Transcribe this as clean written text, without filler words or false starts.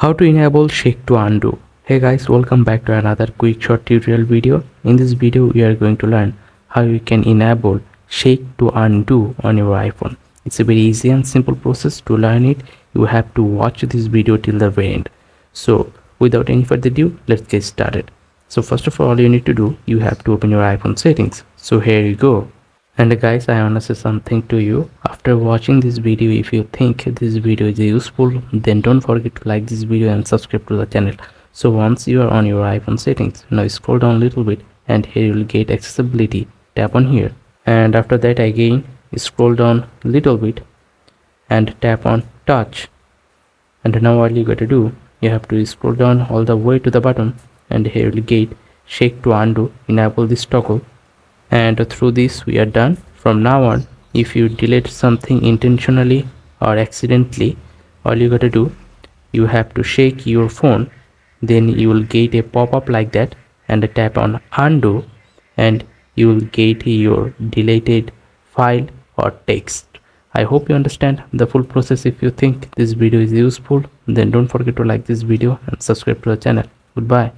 How to enable shake to undo. Hey guys, welcome back to another quick short tutorial video. In this video we are going to learn how you can enable shake to undo on your iPhone. It's a very easy and simple process. To learn it, you have to watch this video till the very end. So without any further ado, let's get started. So first of all, you need to do, you have to open your iPhone settings. So here you go. And guys, I want to say something to you. After watching this video, if you think this video is useful, then don't forget to like this video and subscribe to the channel. So once you are on your iPhone settings, now scroll down a little bit and here you will get accessibility. Tap on here, and after that again scroll down a little bit and tap on touch. And now all you got to do, you have to scroll down all the way to the bottom and here you will get shake to undo. Enable this toggle, and through this we are done. From now on, if you delete something intentionally or accidentally, all you gotta do, you have to shake your phone, then you will get a pop-up like that and tap on undo and you will get your deleted file or text. I hope you understand the full process. If you think this video is useful, then don't forget to like this video and subscribe to the channel. Goodbye.